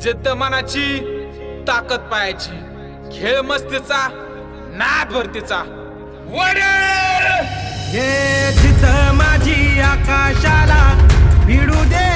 जिद्द मनाची, ताकद पायाची, खेळ मस्तीचा, नाद भरतीचा. हे जिथं माझी आकाशाला भिडू दे